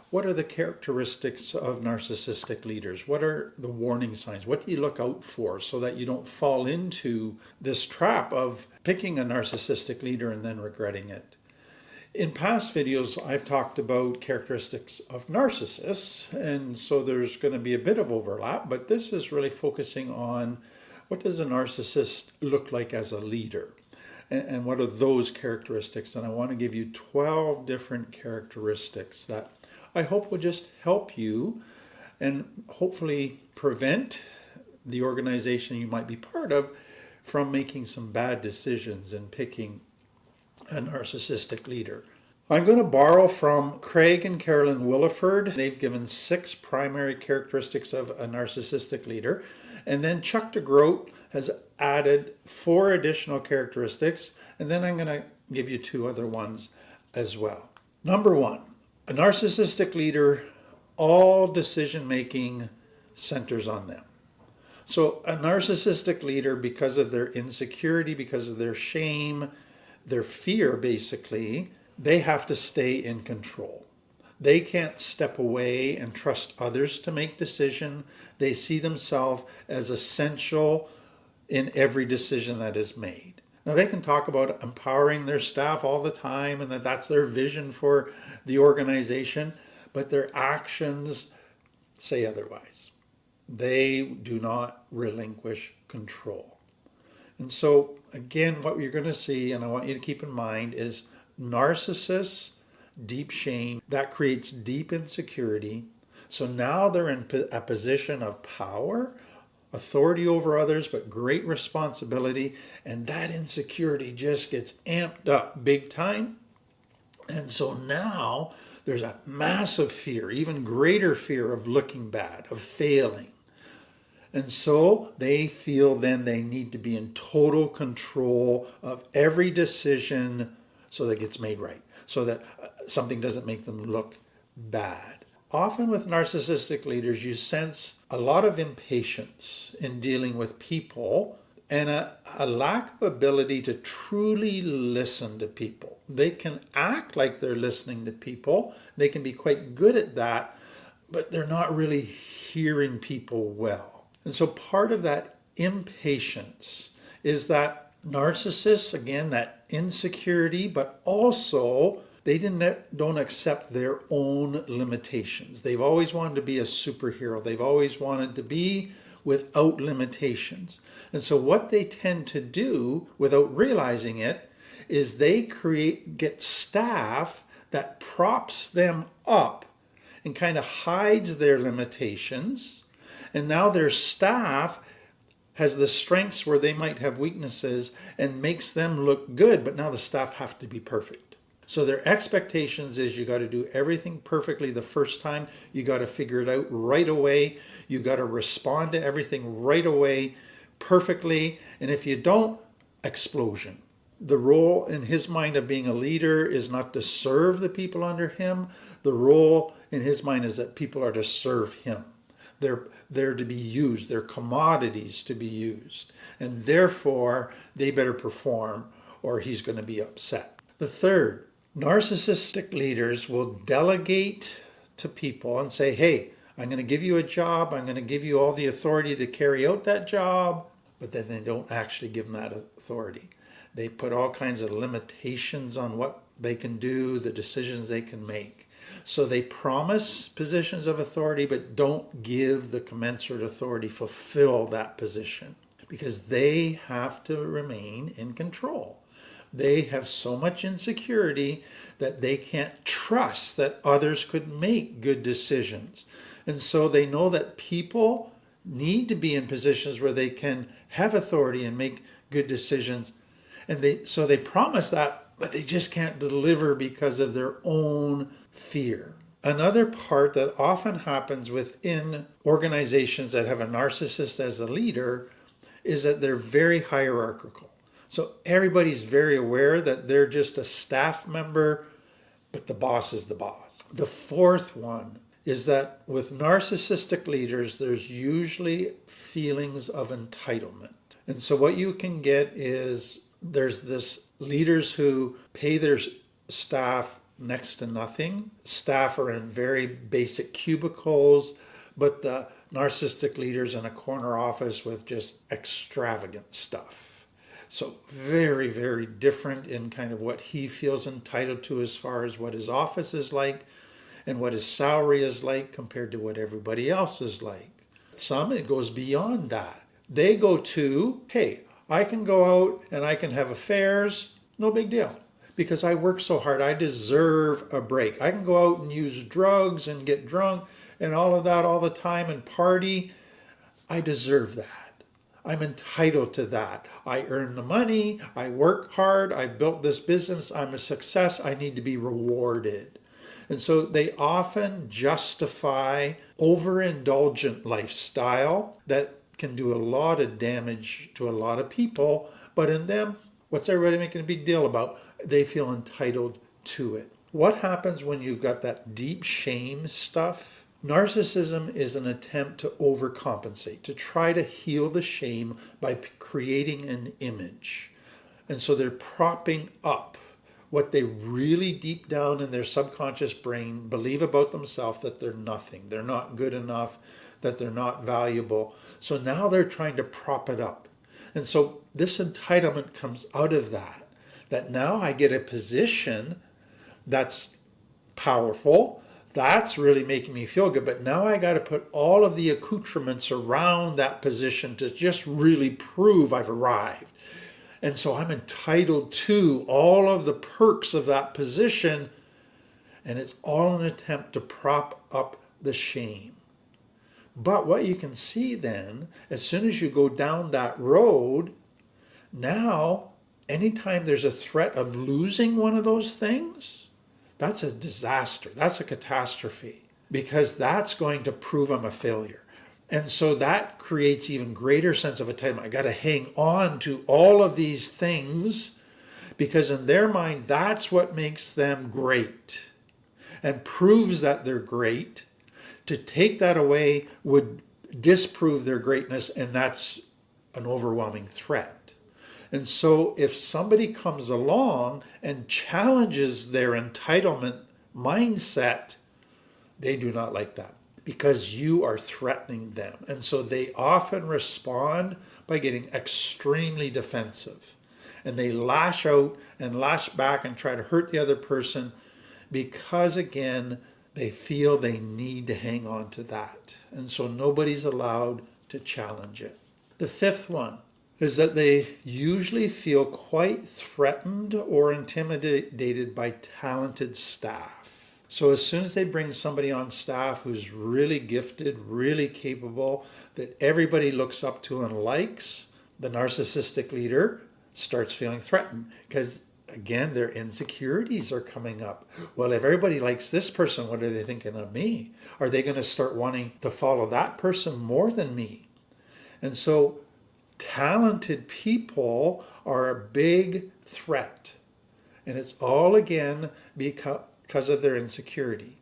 what are the characteristics of narcissistic leaders? What are the warning signs? What do you look out for so that you don't fall into this trap of picking a narcissistic leader and then regretting it? In past videos, I've talked about characteristics of narcissists, and so there's going to be a bit of overlap, but this is really focusing on what does a narcissist look like as a leader? And what are those characteristics? And I want to give you 12 different characteristics that I hope will just help you and hopefully prevent the organization you might be part of from making some bad decisions and picking a narcissistic leader. I'm going to borrow from Craig and Carolyn Williford. They've given 6 primary characteristics of a narcissistic leader. And then Chuck DeGroat has added 4 additional characteristics. And then I'm going to give you 2 other ones as well. Number 1, a narcissistic leader, all decision making centers on them. So a narcissistic leader, because of their insecurity, because of their shame, their fear basically, they have to stay in control. They can't step away and trust others to make decision. They see themselves as essential in every decision that is made. Now they can talk about empowering their staff all the time and that that's their vision for the organization, but their actions say otherwise. They do not relinquish control. And so again, what you're going to see, and I want you to keep in mind, is narcissists, deep shame, that creates deep insecurity. So now they're in a position of power, authority over others, but great responsibility. And that insecurity just gets amped up big time. And so now there's a massive fear, even greater fear of looking bad, of failing. And so they feel then they need to be in total control of every decision so that it gets made right, so that something doesn't make them look bad. Often with narcissistic leaders, you sense a lot of impatience in dealing with people and a lack of ability to truly listen to people. They can act like they're listening to people. They can be quite good at that, but they're not really hearing people well. And so part of that impatience is that narcissists, again, that insecurity, but also they don't accept their own limitations. They've always wanted to be a superhero. They've always wanted to be without limitations. And so what they tend to do without realizing it is they get staff that props them up and kind of hides their limitations. And now their staff has the strengths where they might have weaknesses and makes them look good, but now the staff have to be perfect. So their expectations is you got to do everything perfectly the first time. You got to figure it out right away. You got to respond to everything right away perfectly. And if you don't, explosion. The role in his mind of being a leader is not to serve the people under him. The role in his mind is that people are to serve him. They're to be used. They're commodities to be used. And therefore, they better perform or he's going to be upset. The third, narcissistic leaders will delegate to people and say, hey, I'm going to give you a job. I'm going to give you all the authority to carry out that job. But then they don't actually give them that authority. They put all kinds of limitations on what they can do, the decisions they can make. So they promise positions of authority, but don't give the commensurate authority, fulfill that position, because they have to remain in control. They have so much insecurity that they can't trust that others could make good decisions. And so they know that people need to be in positions where they can have authority and make good decisions. And so they promise that, but they just can't deliver because of their own fear. Another part that often happens within organizations that have a narcissist as a leader is that they're very hierarchical. So everybody's very aware that they're just a staff member, but the boss is the boss. The fourth one is that with narcissistic leaders, there's usually feelings of entitlement. And so what you can get is there's this leaders who pay their staff next to nothing. Staff are in very basic cubicles, but the narcissistic leader's in a corner office with just extravagant stuff. So very, very different in kind of what he feels entitled to as far as what his office is like and what his salary is like compared to what everybody else is like. Some, it goes beyond that. They go to, hey, I can go out and I can have affairs, no big deal. Because I work so hard, I deserve a break. I can go out and use drugs and get drunk and all of that all the time and party. I deserve that. I'm entitled to that. I earn the money, I work hard, I've built this business, I'm a success, I need to be rewarded. And so they often justify overindulgent lifestyle that can do a lot of damage to a lot of people, but in them, what's everybody making a big deal about? They feel entitled to it. What happens when you've got that deep shame stuff? Narcissism is an attempt to overcompensate, to try to heal the shame by creating an image. And so they're propping up what they really deep down in their subconscious brain believe about themselves, that they're nothing, they're not good enough, that they're not valuable. So now they're trying to prop it up. And so this entitlement comes out of that now I get a position that's powerful, that's really making me feel good, but now I got to put all of the accoutrements around that position to just really prove I've arrived. And so I'm entitled to all of the perks of that position, and it's all an attempt to prop up the shame. But what you can see then, as soon as you go down that road, now, anytime there's a threat of losing one of those things, that's a disaster, that's a catastrophe, because that's going to prove I'm a failure. And so that creates even greater sense of entitlement. I got to hang on to all of these things because in their mind, that's what makes them great and proves that they're great. To take that away would disprove their greatness, and that's an overwhelming threat. And so if somebody comes along and challenges their entitlement mindset, they do not like that, because you are threatening them. And so they often respond by getting extremely defensive. And they lash out and lash back and try to hurt the other person because, again, they feel they need to hang on to that. And so nobody's allowed to challenge it. The fifth one is that they usually feel quite threatened or intimidated by talented staff. So as soon as they bring somebody on staff who's really gifted, really capable, that everybody looks up to and likes, the narcissistic leader starts feeling threatened because, again, their insecurities are coming up. Well, if everybody likes this person, what are they thinking of me? Are they going to start wanting to follow that person more than me? And so talented people are a big threat. And it's all, again, because of their insecurity.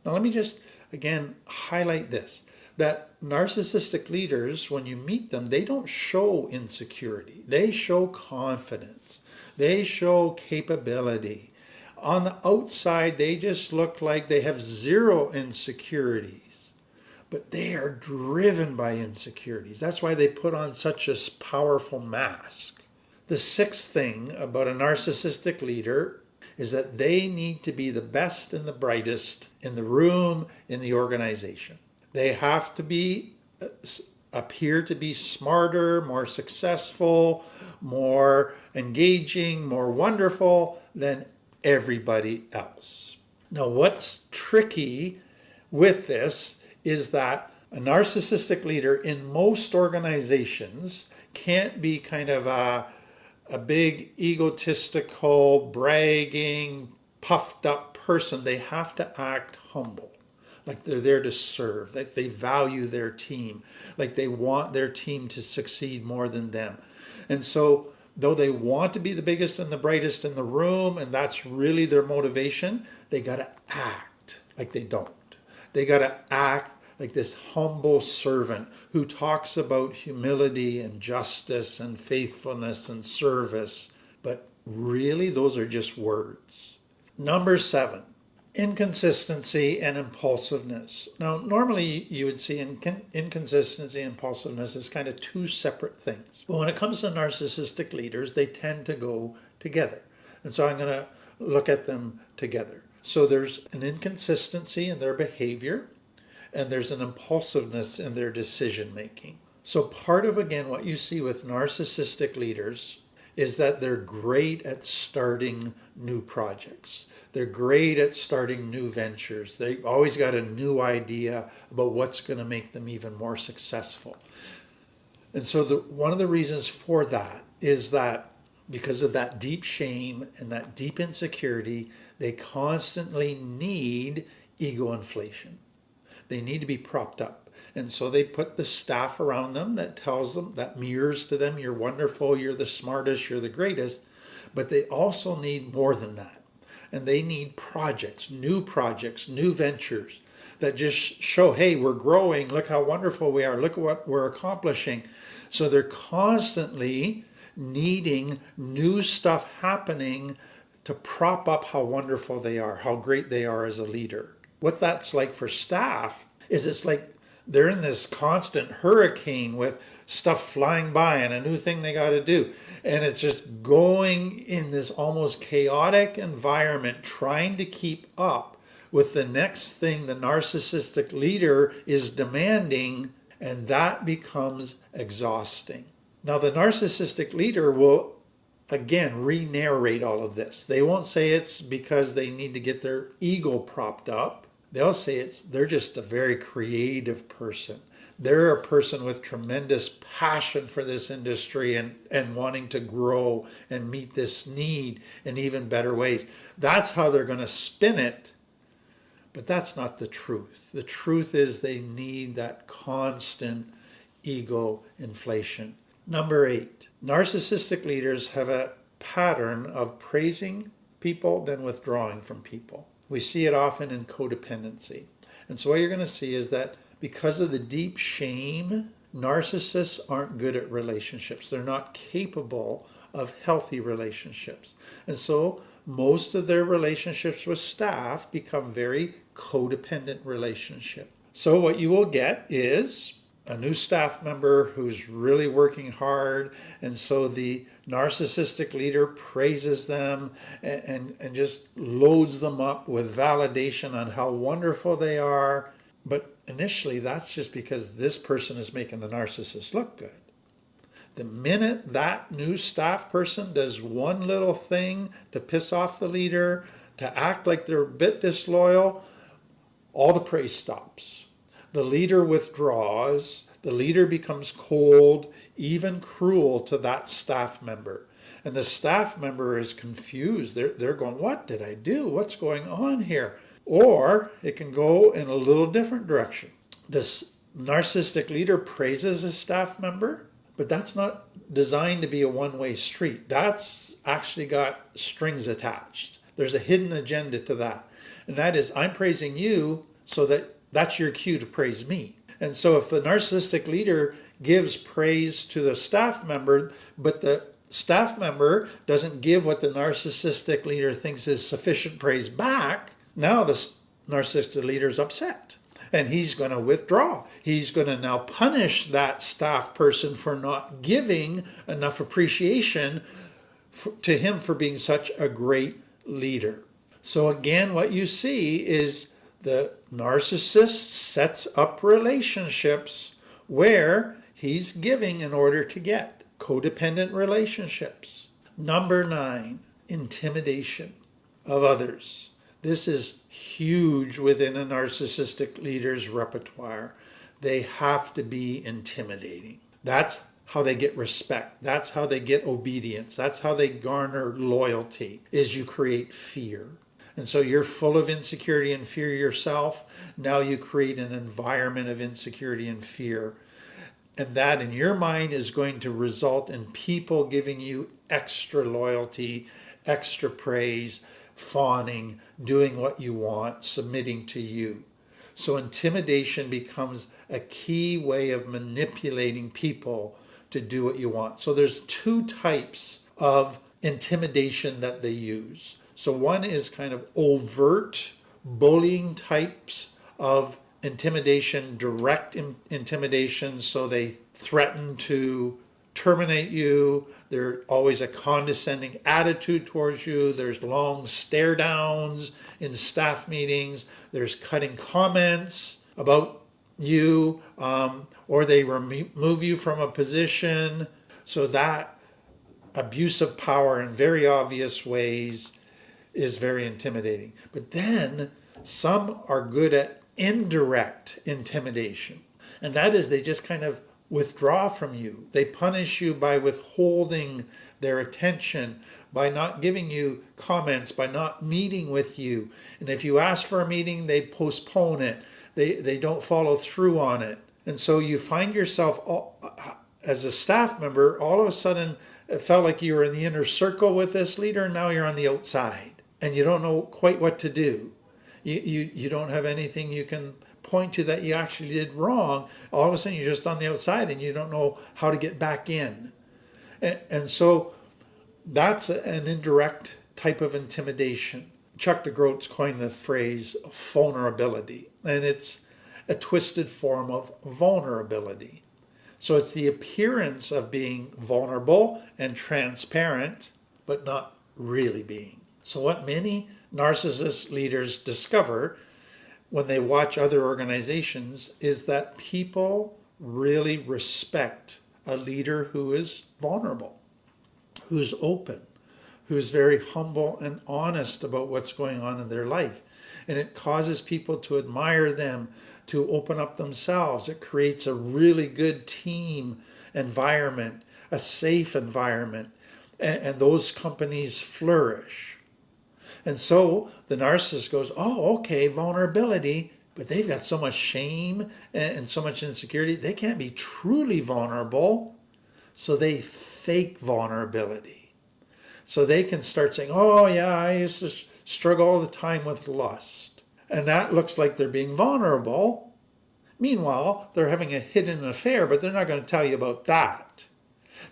Now, let me just, again, highlight this, that narcissistic leaders, when you meet them, they don't show insecurity. They show confidence. They show capability. On the outside, they just look like they have zero insecurities, but they are driven by insecurities. That's why they put on such a powerful mask. The sixth thing about a narcissistic leader is that they need to be the best and the brightest in the room, in the organization. They have to appear to be smarter, more successful, more engaging, more wonderful than everybody else. Now, what's tricky with this is that a narcissistic leader in most organizations can't be kind of a big egotistical, bragging, puffed up person. They have to act humble, like they're there to serve, like they value their team, like they want their team to succeed more than them. And so though they want to be the biggest and the brightest in the room, and that's really their motivation, they got to act like they don't. They got to act like this humble servant who talks about humility and justice and faithfulness and service. But really, those are just words. Number 7, inconsistency and impulsiveness. Now, normally you would see inconsistency and impulsiveness as kind of two separate things. But when it comes to narcissistic leaders, they tend to go together. And so I'm going to look at them together. So there's an inconsistency in their behavior, and there's an impulsiveness in their decision making. So part of, again, what you see with narcissistic leaders is that they're great at starting new projects. They're great at starting new ventures. They've always got a new idea about what's going to make them even more successful. And so one of the reasons for that is that because of that deep shame and that deep insecurity, they constantly need ego inflation. They need to be propped up. And so they put the staff around them that tells them, that mirrors to them, you're wonderful, you're the smartest, you're the greatest. But they also need more than that. And they need projects, new ventures that just show, hey, we're growing, look how wonderful we are, look at what we're accomplishing. So they're constantly needing new stuff happening to prop up how wonderful they are, how great they are as a leader. What that's like for staff is it's like they're in this constant hurricane with stuff flying by and a new thing they got to do. And it's just going in this almost chaotic environment, trying to keep up with the next thing the narcissistic leader is demanding, and that becomes exhausting. Now, the narcissistic leader will, again, re-narrate all of this. They won't say it's because they need to get their ego propped up. They'll say they're just a very creative person. They're a person with tremendous passion for this industry and wanting to grow and meet this need in even better ways. That's how they're going to spin it. But that's not the truth. The truth is they need that constant ego inflation. Number 8, narcissistic leaders have a pattern of praising people, then withdrawing from people. We see it often in codependency. And so what you're going to see is that because of the deep shame, narcissists aren't good at relationships. They're not capable of healthy relationships. And so most of their relationships with staff become very codependent relationships. So what you will get is a new staff member who's really working hard, and so the narcissistic leader praises them and just loads them up with validation on how wonderful they are. But initially, that's just because this person is making the narcissist look good. The minute that new staff person does one little thing to piss off the leader, to act like they're a bit disloyal, all the praise stops. The leader withdraws, the leader becomes cold, even cruel to that staff member. And the staff member is confused. They're going, what did I do? What's going on here? Or it can go in a little different direction. This narcissistic leader praises a staff member, but that's not designed to be a one-way street. That's actually got strings attached. There's a hidden agenda to that. And that is, I'm praising you so that's your cue to praise me. And so if the narcissistic leader gives praise to the staff member, but the staff member doesn't give what the narcissistic leader thinks is sufficient praise back, now the narcissistic leader is upset. And he's going to withdraw. He's going to now punish that staff person for not giving enough appreciation to him for being such a great leader. So again, what you see is the narcissist sets up relationships where he's giving in order to get. Codependent relationships. Number 9, intimidation of others. This is huge within a narcissistic leader's repertoire. They have to be intimidating. That's how they get respect. That's how they get obedience. That's how they garner loyalty, is you create fear. And so you're full of insecurity and fear yourself. Now you create an environment of insecurity and fear. And that in your mind is going to result in people giving you extra loyalty, extra praise, fawning, doing what you want, submitting to you. So intimidation becomes a key way of manipulating people to do what you want. So there's 2 types of intimidation that they use. So one is kind of overt bullying types of intimidation, direct intimidation. So they threaten to terminate you. There's always a condescending attitude towards you. There's long stare downs in staff meetings. There's cutting comments about you, or they remove you from a position. So that abuse of power in very obvious ways is very intimidating. But then some are good at indirect intimidation. And that is they just kind of withdraw from you. They punish you by withholding their attention, by not giving you comments, by not meeting with you. And if you ask for a meeting, they postpone it. They don't follow through on it. And so you find yourself, as a staff member, all of a sudden it felt like you were in the inner circle with this leader, and now you're on the outside. And you don't know quite what to do. You don't have anything you can point to that you actually did wrong. All of a sudden you're just on the outside and you don't know how to get back in. And so that's an indirect type of intimidation. Chuck DeGroat's coined the phrase Fauxnerability, and it's a twisted form of vulnerability. So it's the appearance of being vulnerable and transparent, but not really being. So what many narcissist leaders discover when they watch other organizations is that people really respect a leader who is vulnerable, who's open, who's very humble and honest about what's going on in their life. And it causes people to admire them, to open up themselves. It creates a really good team environment, a safe environment, and those companies flourish. And so the narcissist goes, oh, okay, vulnerability, but they've got so much shame and so much insecurity, they can't be truly vulnerable. So they fake vulnerability. So they can start saying, oh yeah, I used to struggle all the time with lust. And that looks like they're being vulnerable. Meanwhile, they're having a hidden affair, but they're not going to tell you about that.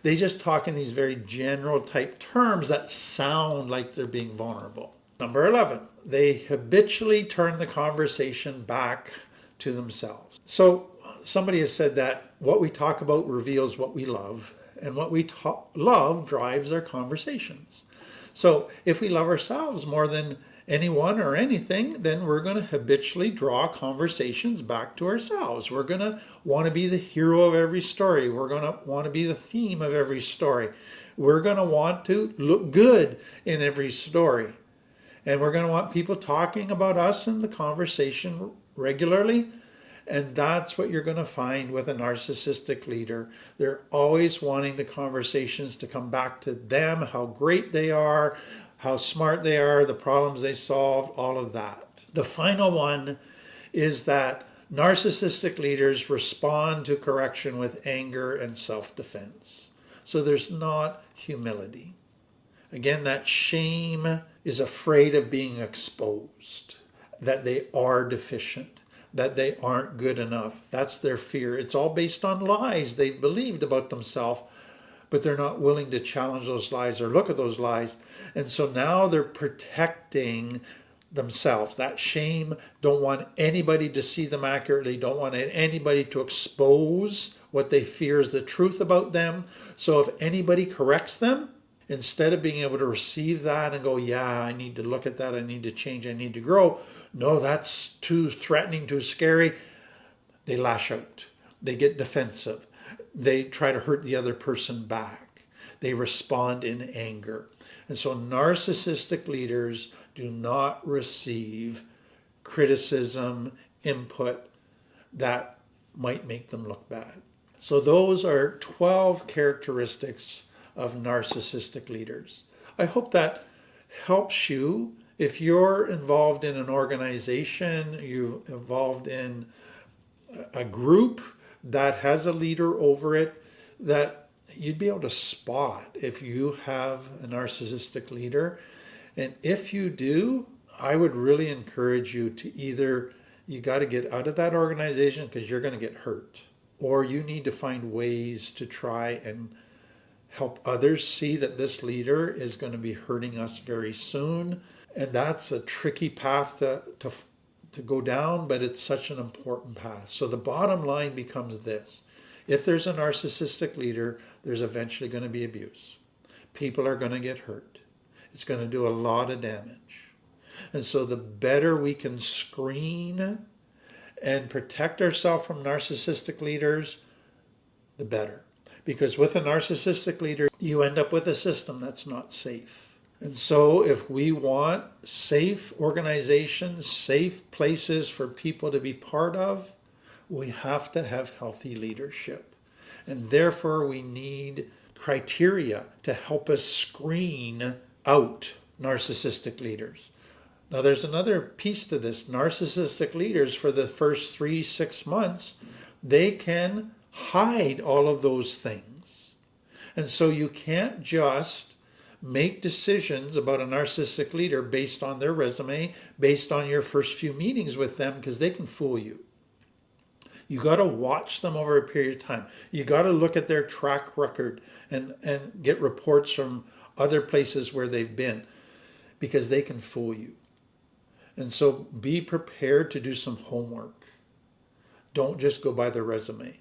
They just talk in these very general type terms that sound like they're being vulnerable. Number 11, they habitually turn the conversation back to themselves. So somebody has said that what we talk about reveals what we love, and what we love drives our conversations. So if we love ourselves more than anyone or anything, then we're going to habitually draw conversations back to ourselves. We're going to want to be the hero of every story. We're going to want to be the theme of every story. We're going to want to look good in every story. And we're going to want people talking about us in the conversation regularly. And that's what you're going to find with a narcissistic leader. They're always wanting the conversations to come back to them, how great they are, how smart they are, the problems they solve, all of that. The final one is that narcissistic leaders respond to correction with anger and self-defense. So there's not humility. Again, that shame is afraid of being exposed, that they are deficient, that they aren't good enough. That's their fear. It's all based on lies they've believed about themselves, but they're not willing to challenge those lies or look at those lies. And so now they're protecting themselves. That shame, don't want anybody to see them accurately, don't want anybody to expose what they fear is the truth about them. So if anybody corrects them, instead of being able to receive that and go, yeah, I need to look at that, I need to change, I need to grow. No, that's too threatening, too scary. They lash out. They get defensive. They try to hurt the other person back. They respond in anger. And so narcissistic leaders do not receive criticism, input that might make them look bad. So those are 12 characteristics of narcissistic leaders. I hope that helps you. If you're involved in an organization, you're involved in a group that has a leader over it, that you'd be able to spot if you have a narcissistic leader. And if you do, I would really encourage you to either, you got to get out of that organization because you're going to get hurt, or you need to find ways to try and help others see that this leader is going to be hurting us very soon. And that's a tricky path to go down, but it's such an important path. So the bottom line becomes this. If there's a narcissistic leader, there's eventually going to be abuse. People are going to get hurt. It's going to do a lot of damage. And so the better we can screen and protect ourselves from narcissistic leaders, the better. Because with a narcissistic leader, you end up with a system that's not safe. And so if we want safe organizations, safe places for people to be part of, we have to have healthy leadership. And therefore we need criteria to help us screen out narcissistic leaders. Now there's another piece to this. Narcissistic leaders, for the first 3-6 months, they can hide all of those things. And so you can't just make decisions about a narcissistic leader based on their resume, based on your first few meetings with them, because they can fool you. You got to watch them over a period of time. You got to look at their track record and get reports from other places where they've been, because they can fool you. And so be prepared to do some homework. Don't just go by their resume.